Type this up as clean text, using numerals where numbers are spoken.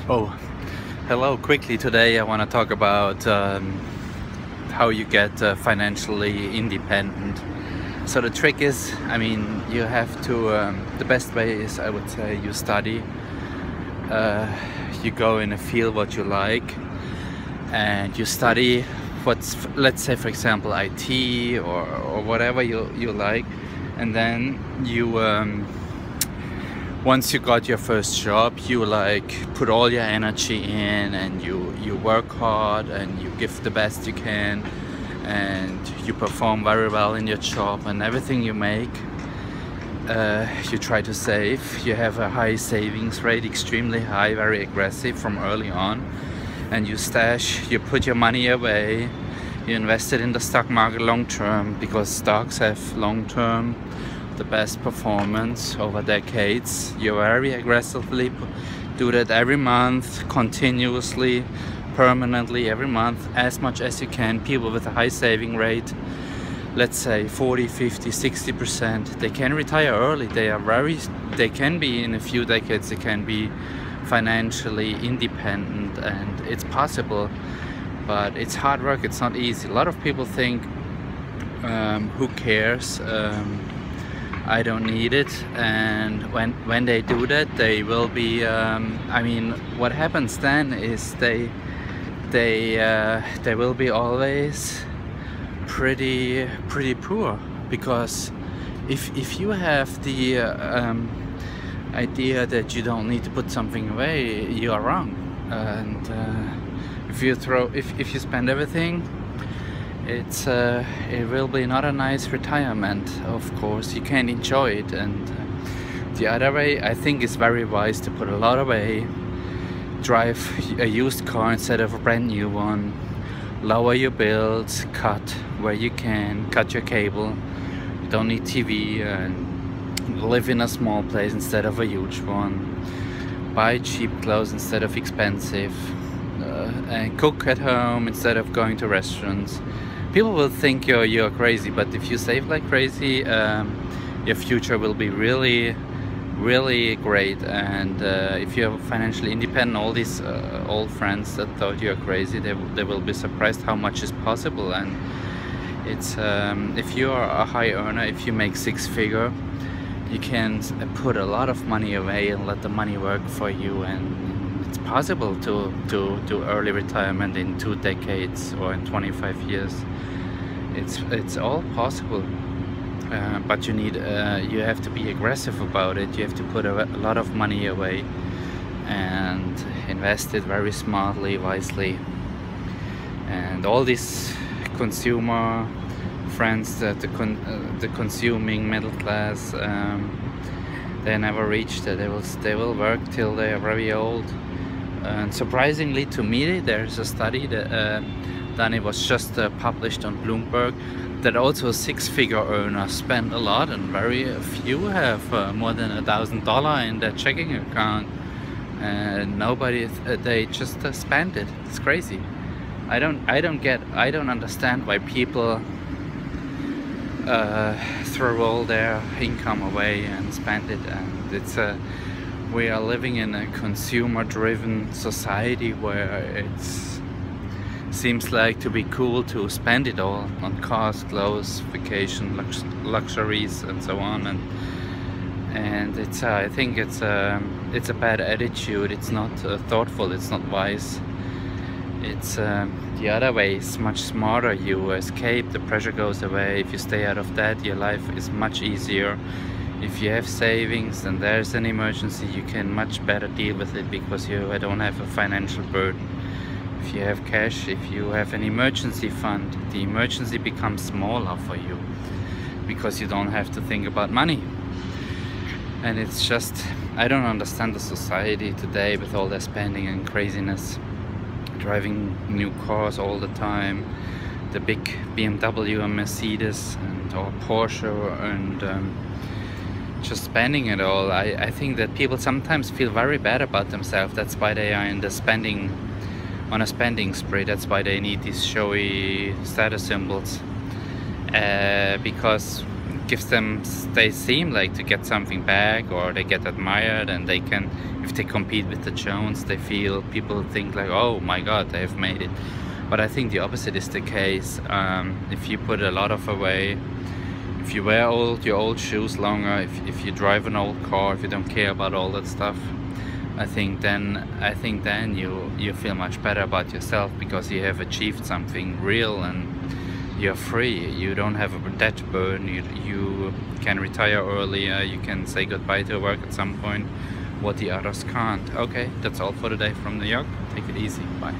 Oh, hello. Quickly today, I want to talk about how you get financially independent. So the trick is, you have to. The best way is, I would say, you study. Uh, you go in a field what you like, and you study let's say, for example, IT or whatever you like, and then you. Once you got your first job, you put all your energy in, and you work hard and you give the best you can, and you perform very well in your job, and everything you make, you try to save. You have a high savings rate, extremely high, very aggressive from early on, and you put your money away. You invest it in the stock market long term, because stocks have long term the best performance over decades. You very aggressively do that every month, continuously, permanently, every month, as much as you can. People with a high saving rate, let's say 40, 50, 60%, they can retire early. They can be, in a few decades, they can be financially independent, and it's possible, but it's hard work. It's not easy. A lot of people think, who cares? I don't need it. And when they do that, they will be. What happens then is they will be always pretty poor, because if you have the idea that you don't need to put something away, you are wrong. And if you spend everything, it will be not a nice retirement. Of course, you can enjoy it. And the other way, I think, is very wise to put a lot away. Drive a used car instead of a brand new one. Lower your bills, cut where you can, cut your cable. You don't need TV, and live in a small place instead of a huge one. Buy cheap clothes instead of expensive, and cook at home instead of going to restaurants. People will think you're crazy, but if you save like crazy, your future will be really great. And if you're financially independent, all these old friends that thought you're crazy, they will be surprised how much is possible. And it's if you are a high earner, if you make six-figure, you can put a lot of money away and let the money work for you. And it's possible to do early retirement in 2 decades or in 25 years. It's all possible, but you have to be aggressive about it. You have to put a lot of money away and invest it very smartly, wisely. And all these consumer friends, the consuming middle class, they never reach that. They will work till they are very old. And surprisingly to me, there's a study that it was just published on Bloomberg, that also six-figure earners spend a lot, and very few have more than $1,000 in their checking account, and they just spend it. It's crazy. I don't understand why people throw all their income away and spend it. And we are living in a consumer-driven society where it seems like to be cool to spend it all on cars, clothes, vacation, luxuries, and so on. And it's I think it's a bad attitude. It's not thoughtful. It's not wise. It's the other way is much smarter. You escape, the pressure goes away. If you stay out of that, your life is much easier. If you have savings and there's an emergency, you can much better deal with it, because you don't have a financial burden. If you have cash, if you have an emergency fund, the emergency becomes smaller for you, because you don't have to think about money. And it's just, I don't understand the society today with all their spending and craziness. Driving new cars all the time, the big BMW and Mercedes or Porsche, and just spending it all. I think that people sometimes feel very bad about themselves. That's why they are on a spending spree. That's why they need these showy status symbols, because gives them, they seem like to get something back, or they get admired, and they can, if they compete with the Jones, they feel, people think like, oh my god, they've made it. But I think the opposite is the case. If you put a lot of away, if you wear your old shoes longer, if you drive an old car, if you don't care about all that stuff, I think then you feel much better about yourself, because you have achieved something real and you're free. You don't have a debt burden. You can retire earlier. You can say goodbye to work at some point, what the others can't. Okay, that's all for today from New York. Take it easy. Bye.